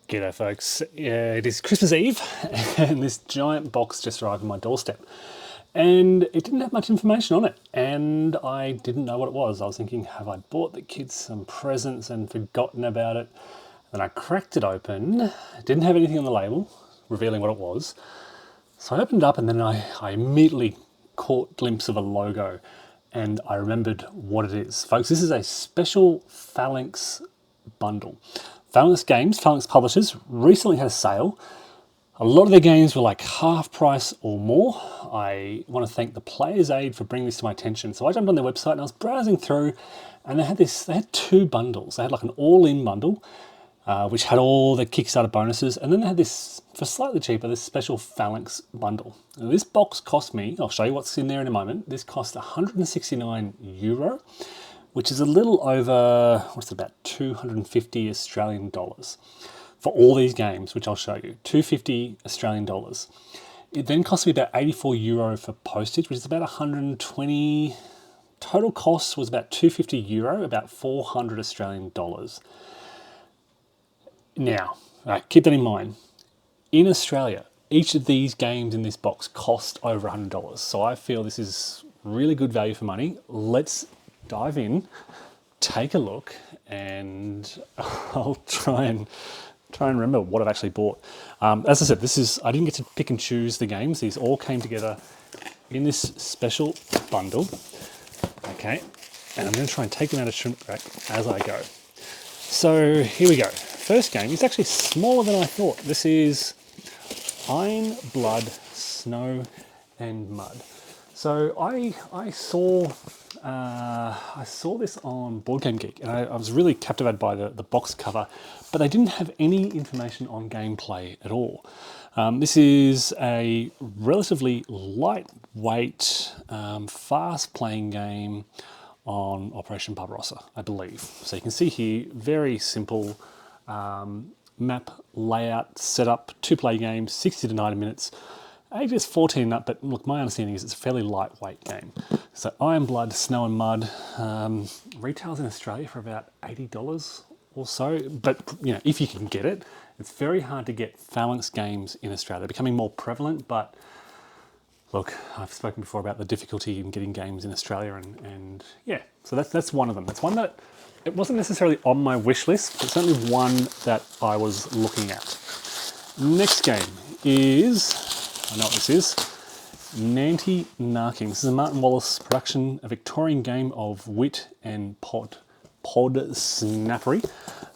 G'day folks, it is Christmas Eve and this giant box just arrived on my doorstep and it didn't have much information on it and I didn't know what it was. I was thinking, have I bought the kids some presents and forgotten about it? Then I cracked it open, it didn't have anything on the label revealing what it was. So I opened it up and then I immediately caught a glimpse of a logo and I remembered what it is. Folks, this is a special PHALANX bundle. PHALANX Games, PHALANX Publishers, recently had a sale. A lot of their games were like half price or more. I want to thank the Players Aid for bringing this to my attention. So I jumped on their website and I was browsing through and they had two bundles. They had like an all-in bundle, which had all the Kickstarter bonuses. And then they had this, for slightly cheaper, this special PHALANX bundle. Now, this box cost me, I'll show you what's in there in a moment. This cost €169, which is a little over, what's it, about 250 Australian dollars for all these games, which I'll show you, 250 Australian dollars. It then cost me about €84 for postage, which is about 120. Total cost was about €250, about 400 Australian dollars. Now, keep that in mind. In Australia, each of these games in this box cost over $100. So I feel this is really good value for money. Let's dive in, take a look, and I'll try and remember what I've actually bought. As I said, I didn't get to pick and choose the games. These all came together in this special bundle. Okay, and I'm going to try and take them out of shrink wrap as I go. So here we go. First game is actually smaller than I thought. This is Iron, Blood, Snow and Mud. So I saw this on Board Game Geek and I was really captivated by the box cover, but they didn't have any information on gameplay at all. This is a relatively lightweight, fast-playing game on Operation Barbarossa, I believe. So you can see here, very simple map layout, setup, two-player game, 60 to 90 minutes. Ages 14 and up, but look, my understanding is it's a fairly lightweight game. So Iron, Blood, Snow and Mud retails in Australia for about $80 or so. But you know, if you can get it, it's very hard to get PHALANX games in Australia. They're becoming more prevalent, but look, I've spoken before about the difficulty in getting games in Australia, and yeah, so that's one of them. That's one that it wasn't necessarily on my wish list, but certainly one that I was looking at. Next game is, I know what this is, Nanty Narking. This is a Martin Wallace production, a Victorian game of wit and pod snappery.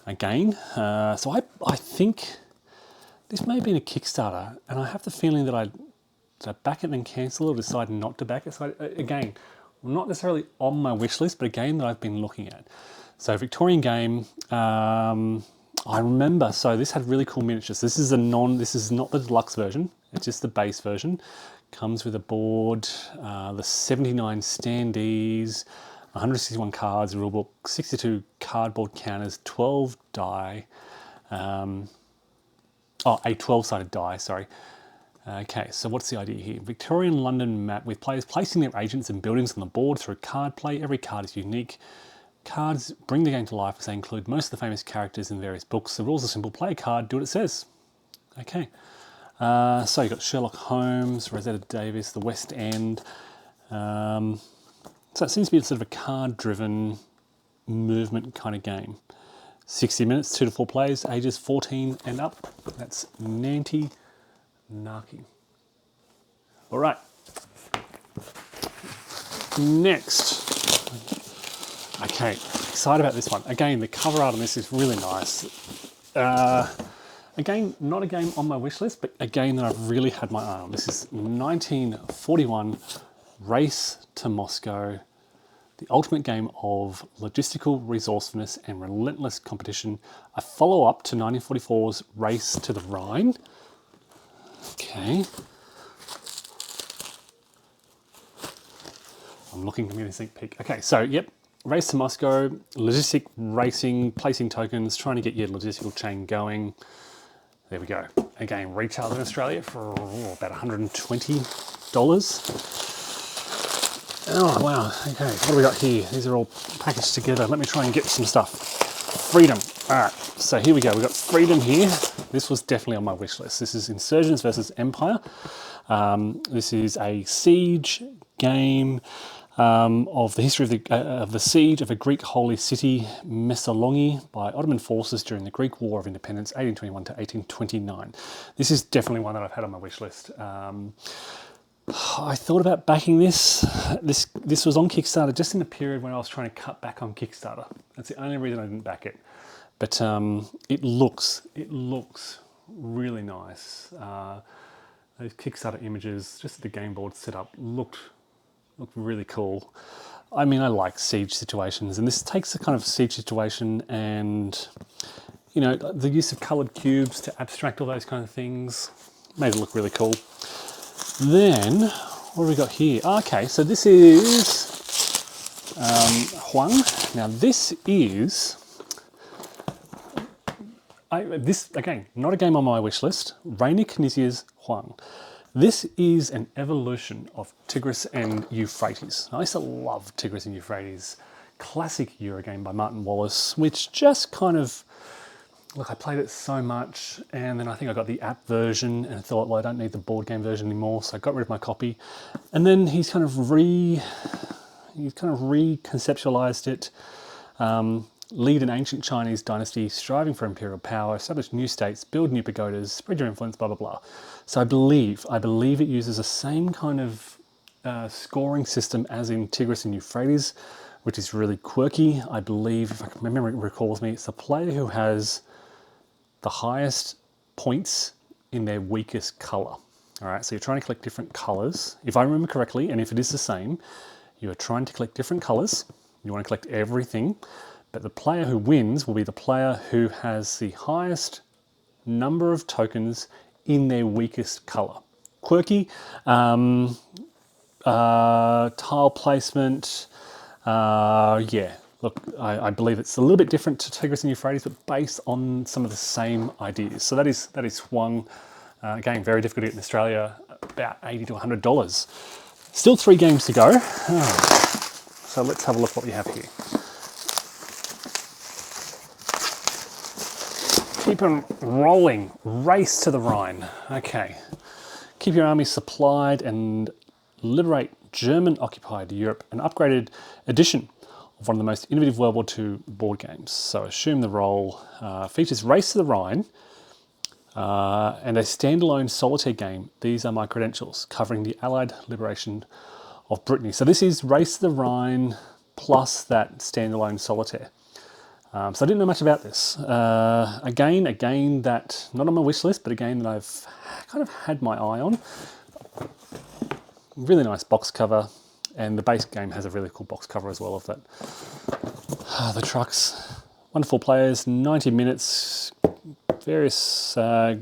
Again, so I think this may have been a Kickstarter, and I have the feeling that I back it and then cancel or decide not to back it. So again, not necessarily on my wish list, but a game that I've been looking at. So Victorian game. I remember, so this had really cool miniatures. This is not the deluxe version, it's just the base version. Comes with a board, the 79 standees, 161 cards, a rulebook, 62 cardboard counters, 12 die, a 12-sided die, sorry. Okay, so what's the idea here? Victorian London map with players placing their agents and buildings on the board through card play. Every card is unique. Cards bring the game to life as they include most of the famous characters in various books. The rules are simple. Play a card, do what it says. Okay. So you've got Sherlock Holmes, Rosetta Davis, the West End. So it seems to be sort of a card-driven movement kind of game. 60 minutes, 2 to 4 players, ages 14 and up. That's Nanty Narking. All right. Next. Okay, excited about this one. Again, the cover art on this is really nice. Again, not a game on my wish list, but a game that I've really had my eye on. This is 1941 Race to Moscow, the ultimate game of logistical resourcefulness and relentless competition, a follow-up to 1944's Race to the Rhine. Okay. I'm looking to get a sneak peek. Okay, so yep. Race to Moscow, logistic racing, placing tokens, trying to get your logistical chain going. There we go. Again, retailed in Australia for about $120. Oh, wow. Okay, what do we got here? These are all packaged together. Let me try and get some stuff. Freedom. All right, so here we go. We've got Freedom here. This was definitely on my wish list. This is Insurgents versus Empire. This is a siege game of the history of the siege of a Greek holy city, Messaloniki, by Ottoman forces during the Greek War of Independence, 1821 to 1829. This is definitely one that I've had on my wish list. I thought about backing this. This was on Kickstarter just in the period when I was trying to cut back on Kickstarter. That's the only reason I didn't back it. But it looks really nice. Those Kickstarter images, just the game board set up, looked really cool. I mean, I like siege situations, and this takes a kind of siege situation and, you know, the use of coloured cubes to abstract all those kind of things made it look really cool. Then, what have we got here? Okay, so this is Huang. Now this is, this again, not a game on my wish list, Rainer Knizia's Huang. This is an evolution of Tigris and Euphrates. I used to love Tigris and Euphrates, classic Eurogame by Martin Wallace, which just kind of, look, I played it so much, and then I think I got the app version and thought, well, I don't need the board game version anymore, so I got rid of my copy. And then he's kind of reconceptualized it. Lead an ancient Chinese dynasty striving for imperial power, establish new states, build new pagodas, spread your influence, blah, blah, blah. So I believe it uses the same kind of scoring system as in Tigris and Euphrates, which is really quirky. I believe, if my memory recalls me, it's the player who has the highest points in their weakest color. All right, so you're trying to collect different colors. If I remember correctly, and if it is the same, you are trying to collect different colors. You want to collect everything. But the player who wins will be the player who has the highest number of tokens in their weakest color. Quirky, tile placement, yeah. Look, I believe it's a little bit different to Tigris and Euphrates, but based on some of the same ideas. So that is Huang. Again, very difficult to get in Australia, about $80 to $100. Still 3 games to go. So let's have a look what we have here. Keep them rolling. Race to the Rhine. Okay. Keep your army supplied and liberate German-occupied Europe, an upgraded edition of one of the most innovative World War II board games. So assume the role. Features Race to the Rhine and a standalone solitaire game. These are my credentials, covering the Allied liberation of Brittany. So this is Race to the Rhine plus that standalone solitaire. So I didn't know much about this. Again, a game that, not on my wish list, but a game that I've kind of had my eye on. Really nice box cover, and the base game has a really cool box cover as well of that. The trucks, wonderful players, 90 minutes, various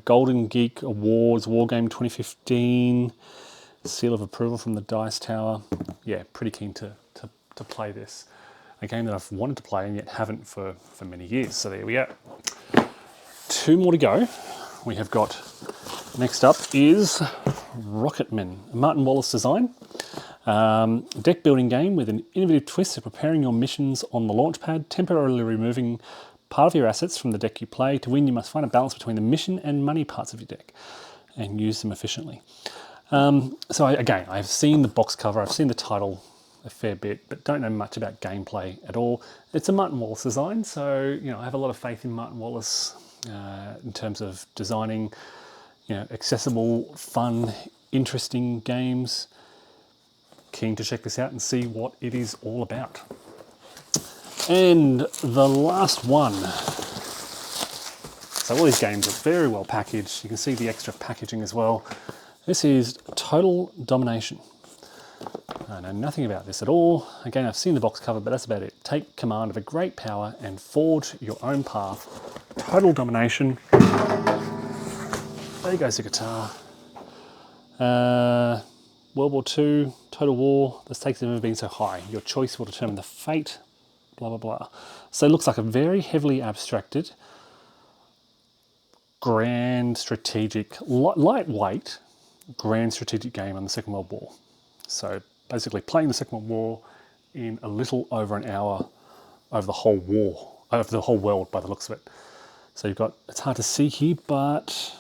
Golden Geek Awards, Wargame 2015, seal of approval from the Dice Tower. Yeah, pretty keen to play this. A game that I've wanted to play and yet haven't for many years. So there we go. 2 more to go. We have got, next up is Rocketman, a Martin Wallace design. Deck building game with an innovative twist of preparing your missions on the launch pad, temporarily removing part of your assets from the deck you play. To win, you must find a balance between the mission and money parts of your deck and use them efficiently. So again, I've seen the box cover, I've seen the title a fair bit, but don't know much about gameplay at all. It's a Martin Wallace design, so I have a lot of faith in Martin Wallace in terms of designing, accessible, fun, interesting games. Keen to check this out and see what it is all about. And the last one. So all these games are very well packaged. You can see the extra packaging as well. This is Total Domination. I know nothing about this at all. Again, I've seen the box cover, but that's about it. Take command of a great power and forge your own path. Total Domination. There goes the guitar. World War II, Total War. The stakes have never been so high. Your choice will determine the fate. Blah, blah, blah. So it looks like a very heavily abstracted, grand strategic, lightweight, grand strategic game on the Second World War. So basically playing the Second World War in a little over an hour over the whole war. of the whole world by the looks of it. So you've got, it's hard to see here, but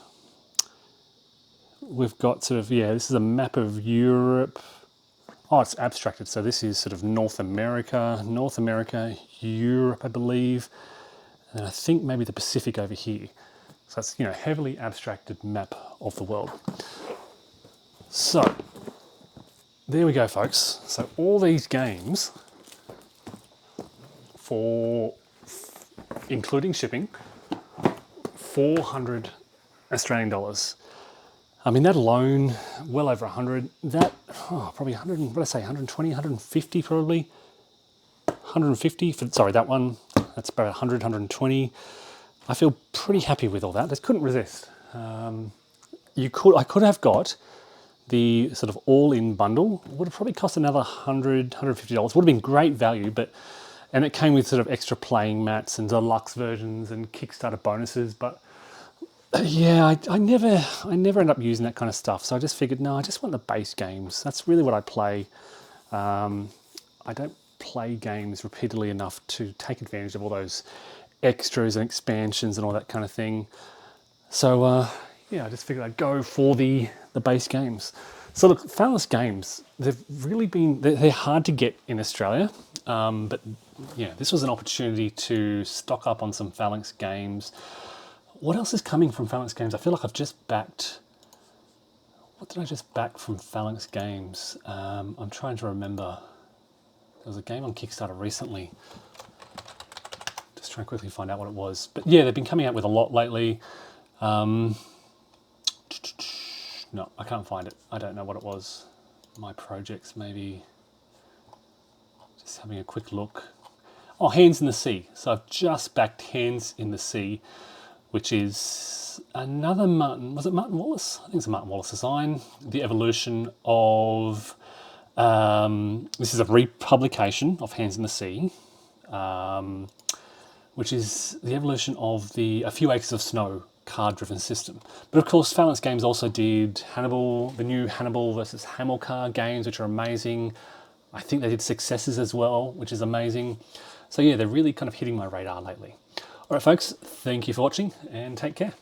we've got sort of, yeah, this is a map of Europe. Oh, it's abstracted. So this is sort of North America, Europe, I believe. And I think maybe the Pacific over here. So that's, you know, heavily abstracted map of the world. So there we go, folks. So all these games for, including shipping, 400 Australian dollars. I mean, that alone, well over 100. That, probably 100, what did I say, 120, 150 probably. 150 for, sorry, that one, that's about 100, 120. I feel pretty happy with all that. Just couldn't resist. I could have got the sort of all-in bundle. It would have probably cost another 100, $150. Would have been great value, and it came with sort of extra playing mats and deluxe versions and Kickstarter bonuses. But yeah, I never end up using that kind of stuff. So I just figured, no, I just want the base games. That's really what I play. I don't play games repeatedly enough to take advantage of all those extras and expansions and all that kind of thing. So yeah, I just figured I'd go for the base games. So look, PHALANX games, they've really been, they're hard to get in Australia, but yeah, this was an opportunity to stock up on some PHALANX games. What else is coming from PHALANX games? I feel like I've just backed, what did I just back from PHALANX games? I'm trying to remember. There was a game on Kickstarter recently. Just trying to quickly find out what it was. But yeah, they've been coming out with a lot lately. No, I can't find it. I don't know what it was. My projects, maybe. Just having a quick look. Oh, Hands in the Sea. So I've just backed Hands in the Sea, which is another Martin, was it Martin Wallace? I think it's a Martin Wallace design. The evolution of, this is a republication of Hands in the Sea, which is the evolution of A Few Acres of Snow card-driven system. But of course, PHALANX Games also did Hannibal, the new Hannibal versus Hamilcar games, which are amazing. I think they did Successes as well, which is amazing. So yeah, they're really kind of hitting my radar lately. All right, folks, thank you for watching and take care.